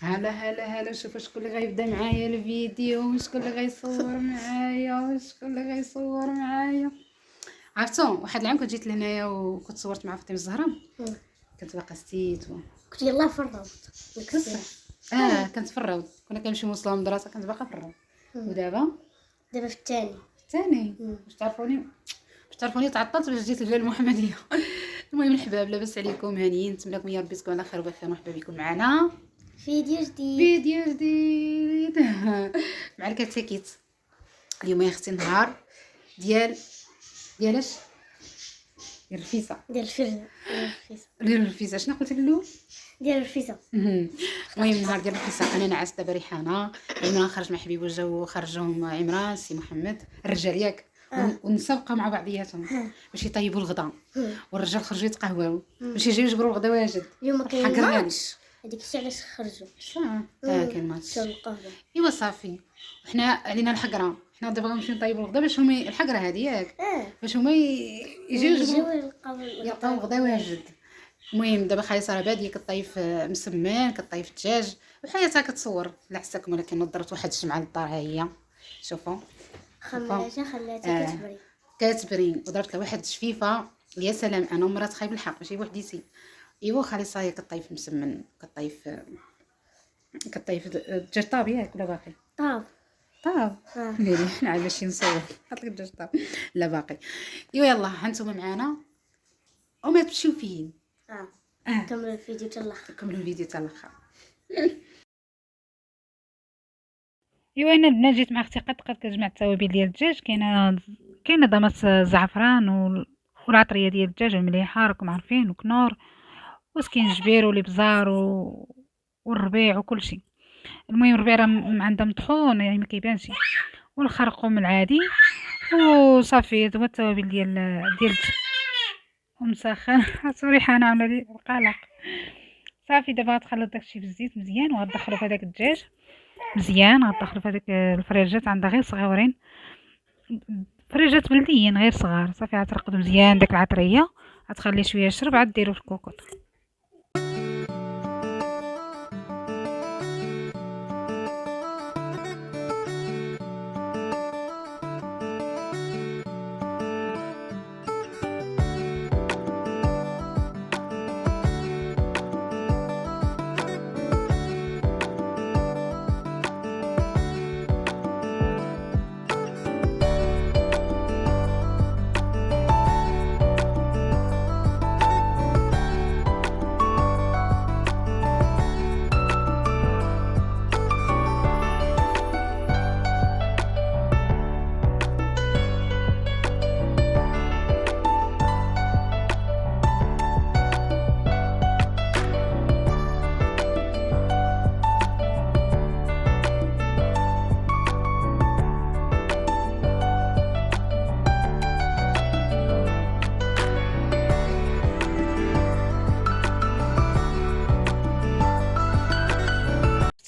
هلا هلا هلا، شوفوا شكون اللي غيبدا معايا الفيديو، شكون اللي غيصور معايا، شكون اللي غيصور معايا. عرفتوا واحد العام كنت جيت لهنايا وكنت صورت مع فاطمه الزهراء، كنت باقا ستيت كنت يلاه في الروض بصح. كنت في الروض، كنا كنمشيو نوصلوا للمدرسه، كنت باقا في الروض. ودابا دابا في الثاني. الثاني باش تعرفوني تعطلت باش جيت الجبال المحمديه. المهم الحباب، لاباس عليكم؟ هانيين، نتمنى لكم يا ربي تكونوا على خير وبخير. مرحبا بكم معنا فيديو جديد. فيديو جديد. مع الكتاكيت. اليوم يا اختي نهار ديال اش ديال الرفيسه، ديال الفرن. ديال الرفيسه. شنو قلت الاول؟ ديال الرفيسه. المهم نهار ديال الرفيسه انا نعس دابا ريحانه. عمران خرج مع حبيبو، جاو خرجهم عمران سي محمد الرجال ياك، والنساء بقاو مع بعضياتهم باش يطيبوا الغدا، والرجال خرجوا يتقهواو باش يجيو يجبروا الغدا واجد. اليوم كاين حقراني. ماتش، هذيك الساعه علاش خرجوا. كاين ماتش. شربوا القهوه. ايوا صافي، وحنا علينا الحقره، حنا دابا غنمشيو نطيبوا الغدا باش هما الحقره هذه ياك، باش هما يجيو يجبروا يلقاو الغدا واجد. المهم دابا خايسه راه باديه كطيف مسمان، كطيف الدجاج وحياتها كتصور لحسكم، ولكن نضرت واحد الشمعه للدار. ها هي شوفوا خلاتها كتبري، وضربت لها واحد الشفيفه. يا سلام، انا مرات خايب الحق ماشي بوحديتي. ايوا خالصه هي كطيف مسمن، كطيف الدجاج طاب ياك ولا باقي؟ طاب مليح. حنا عاد ماشي نصور حط لك الدجاج طاب لا باقي. ايوا يلا هانتوما معانا وما تمشيو فين. كملوا الفيديو حتى الاخر. كملوا الفيديو حتى الاخر. ايوا انا البنات جيت مع اختي قد كتجمع التوابل ديال الدجاج. كاينه ضمس الزعفران والعطريه ديال الدجاج المليحه راكم عارفين، وكنور وسكينجبير والابزار والربيع وكل شيء. المهم الربيع راه عندها مطحون يعني ما كيبانش، والخرقوم العادي وصافي. هو التوابل ديال ومسخن. ريحانه عامله لي القلق. صافي دابا غتخلط داكشي في الزيت مزيان، وغتدخلو في هذاك الدجاج مزيان. غتدخلو في هذاك الفريجات، عندها غير صغيورين، فريجات بلديين غير صغار. صافي غترقدو مزيان داك العطريه، غتخلي شويه يشرب، عاد ديرو في الكوكوط.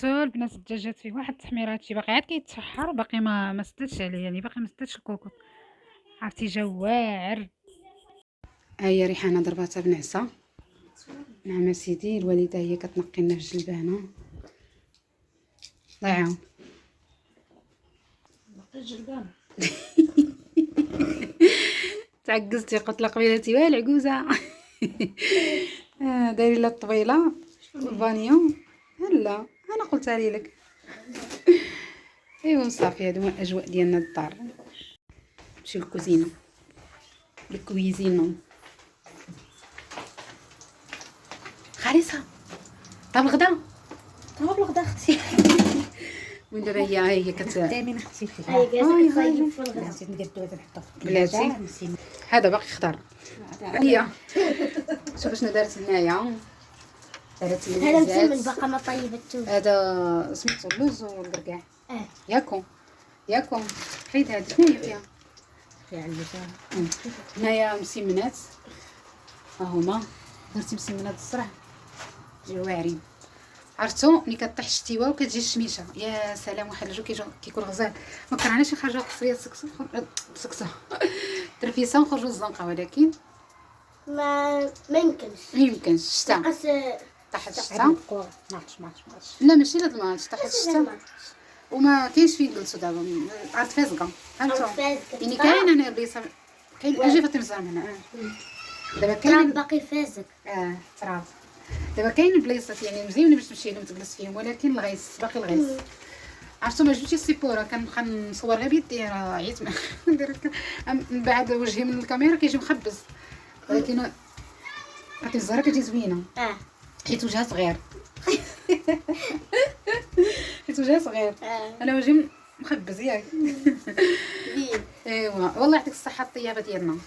البنات الدجاجات فيه واحد التحميرات شي باقي عاد كيتسحر، باقي ما سدتش عليه، يعني باقي ما سدتش الكوكوط. عرفتي جا واعر. هي ريحانه ضرباتها بنعسه. نعم سيدي، الوالده هي كتنقي لنا في الجلبانه. الله يعاون. نقي الجلبانه. تعكزتي، قلت لك قبيلتي واه العجوزه. دايرين لها الطبيله والبانيو. هلا انا قلتها لك. ايوا صافي، هادو الاجواء ديالنا الدار. نمشيو للكوزينه، خالصه. طاب الغدا اختي. وين دابا هي دائما اختي فيها. هاي جالسه كتصايب في الغدا. نسيت نقدو هذا نحطو في بلاتي. الثلاجه. نسيت هذا باقي خضر. هي شوف شنو دارت هنايا. دارت هذا مسمن المزات. باقا ما طيبتوش. هذا سميتو اللوز والكركاع. ياكم حيد هذا. شنو هي فيها؟ فيها اللسان. هنايا مسمنات، ها هما. درتي مسمنات الصرع جيو واعرين. عرفتو ملي كطيح الشتيوه وكتجي الشميشه، يا سلام. واحد الجو كيكون غزال. ما كرهناش نخرجوا قصريه سكسه ترفيسه ونخرجوا الزنقه، ولكن ما يمكنش. الشتا. طاحت عاد الشتا. الكورة ما عرفتش لا ماشي هاد الماتش، طاحت الشتا وما كاينش فين نجلسو دابا، الارض فازقه فهمتوا. يعني كاين انا بلايصه كاين اجي فاطمه الزهراء هنا دابا التراب كاين باقي فازك. تراب. دابا كاين بلايصات يعني مزيان باش تمشي لهم تجلس فيهم، ولكن الغيس باقي الغيس. عرفتوا ما جبتش السيبوره كنبقى نصور غير بيدي راه عييت ندير من بعد وجهي من الكاميرا كيجي مخبز، ولكن فاطمه الزهراء كتجي زوينه حيت وجهها صغير. حيت وجهها صغير انا وجهي مخبز ياك. ايوا والله يعطيك الصحه الطيبه ديالنا.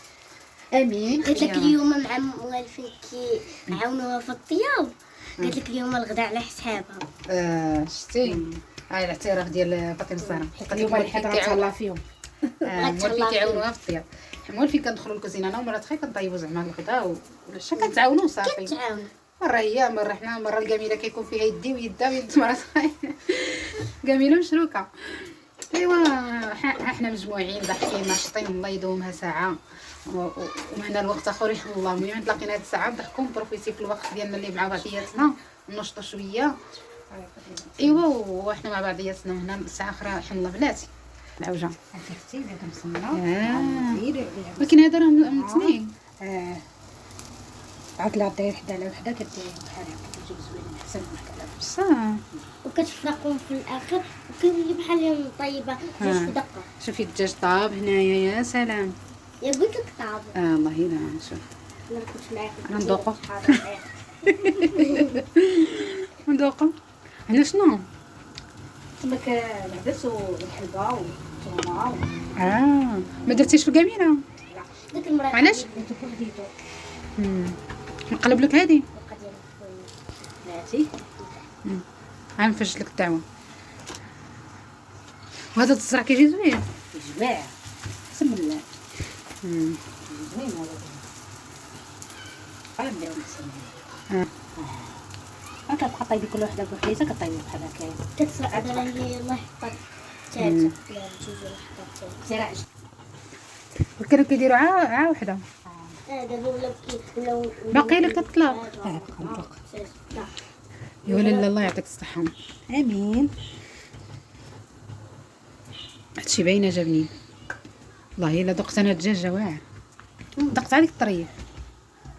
امين. قلت لك اليوم مع موالفين كيعاونوها في الطياب، قلت لك اليوم الغداء على حسابها. شتي الاعتراف ديال فاطمه الزهراء. اليوم الحضره تهلا فيهم. موالفين كيعاونوها في الطياب. موالفين كندخلوا للكوزينه انا ومرات خي كنطيبوا زعما الغداء ولا العشاء كنتعاونوا صافي. كتعاونوا مرة هي مرة حنا مرة الجميلة كيكون فيها يدي ويدا ويد مرات جميلة مشروكة. ايوا حنا مجموعين ضاحكين ناشطين الله يدومها ساعة ومعنا الوقت اخر الله. المهم تلاقينا هاد الساعة نضحكوا نبروفيتي في الوقت ديالنا اللي مع بعضياتنا ونشطوا شوية. ايوا وحنا مع بعضياتنا وهنا الساعة اخرى حنا الله بلاتي العوجة. اختي اللي كنصنعوا ولكن هذا راه من الاثنين. عاد لا داير وحده على وحده كدير بحال هكا كتجيب زوينين احسن من هكا. بصح وكتفرقهم في الاخر وكيولي بحال طيبه جوج في دقه. شوفي الدجاج طاب هنايا يا سلام. يا قلت لك طاب. الله يلا شوف انا كنت معاك ندوقو. ندوقو هنا شنو تماك العدس والحلبه والثومه ما درتيش في الكاميرا ديك المره علاش وخديتو نقلب لك هذه بلاتي غنفرش لك الدعوه. وهذا الزرع كيجي زوين جماع بسم الله زوين هذا غنديرو نسميه كتبقى طيبي كل وحده بوحديتها كطيبي بحال هكا كتسرع هذا هي الله يحفظك ثلاثه لا جوج ولا حتى زرع وكانوا كيديروا عا وحده دابا ولاو باقي لك تطلق. بقى نطلق يا لاله الله يعطيك الصحه. امين. هادشي باينه جابني والله الا دقت انا الدجاجه واعر دقت عليك الطريف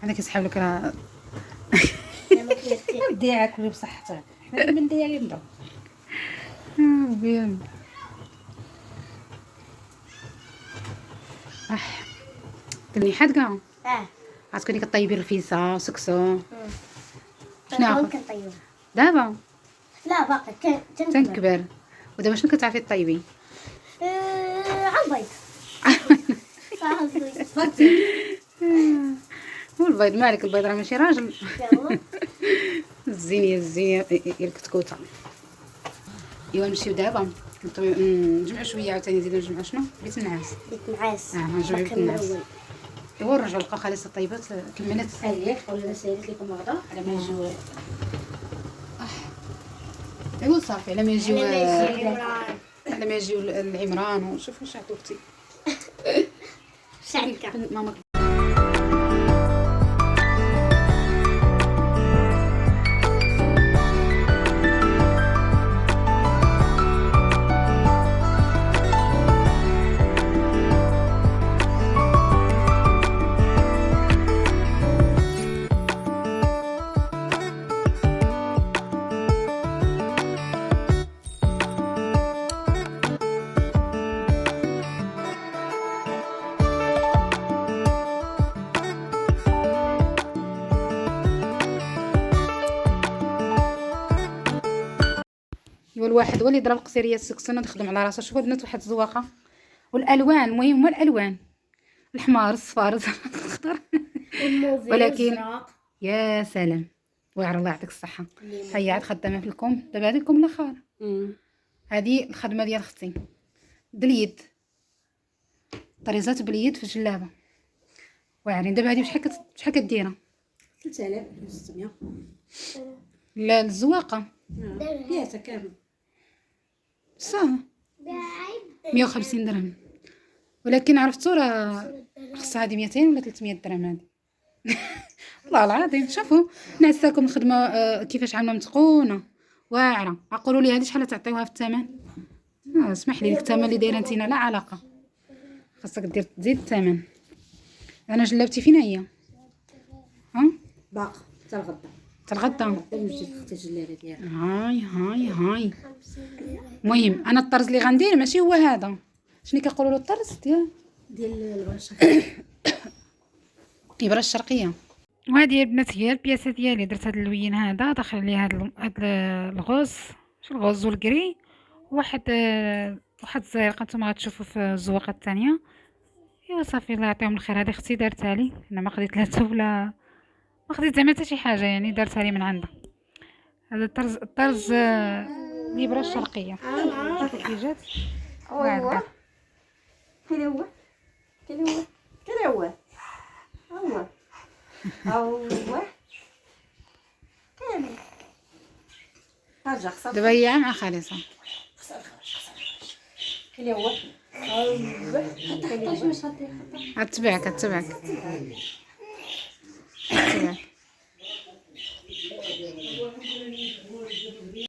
هذا كيسحب لك راه ديها كلي بصحتك حنا من ديالي ندو بيان تبني حدقه عتكوني كطيبي الرفيسه وسكسو. شنو ناخذ ناخذ كنطيب دابا لا باقي تنكبر ودابا شنو كتعرفي طيبي عالبيض والبيض مالك البيض راه ماشي راجل. الزين يا الزين يا الكتكوته. ايوا نمشيو دابا نجمعوا شويه عاوتاني نزيدو نجمعوا شنو بيت النعاس. بيت النعاس نجمعوا بيت النعاس. ايوا نرجعوا لقاو خالصه طيبات كملت. اييه ولا سالت لكم غدا على ما يجيو ايوا صافي على ما يجيو على ما يجيو العمران وشوفوا واش عطوا اختي شعكه ماما. ايوا الواحد هو اللي ضرب القصيريه السكسونه تخدم على راسها. شوفوا البنات واحد الزواقه والالوان المهم هما الالوان الحمار الصفار الخضر ولكن يا سلام واعر الله يعطيك الصحه. هيا عاد خدامه في الكم دابا هذه الكم الاخر هذه الخدمه ديال اختي باليد طريزات باليد في الجلابه واعرين. دابا هذه شحال كديرها 3600 لا الزواقه بياتها كامل صح 150 درهم ولكن عرفتوا راه خصها هذه 200 ولا 300 درهم هذه والله العظيم. شوفوا نعساكم الخدمه كيفاش عامله متقونه واعره. قولوا لي هذه شحال تعطيوها في الثمن؟ اسمح لي، الثمن اللي دايره انتينا لا علاقه، خاصك دير تزيد الثمن. انا جلبتي فين هي؟ ها باقا حتى الغدا. حتى الغدا. نمشي حتى الجلابه ديالها. هاي. المهم انا الطرز اللي غندير ماشي هو هذا. شنو كيقولوا له الطرز ديال البشره. الابره الشرقيه. وهذه البنات هي البياسه ديالي. درت هذا اللوين هذا، داخل عليه هذا الغوز، شو الغوز والكري، واحد الزرقاء نتوما غتشوفوا في الزواقه الثانيه. ايوا صافي، الله يعطيهم الخير. هذه اختي دارتها لي، انا ما خديت لا ولا ما خديت زعما حتى شي حاجه، يعني دارتها لي من عندها. هذا الطرز الابره الشرقيه. شوفوا كي جات واعره. كاين هو كامل. رجع خصها. دابا هي مع خالصه. كاين هو. حتى واش غدير؟ غتبعك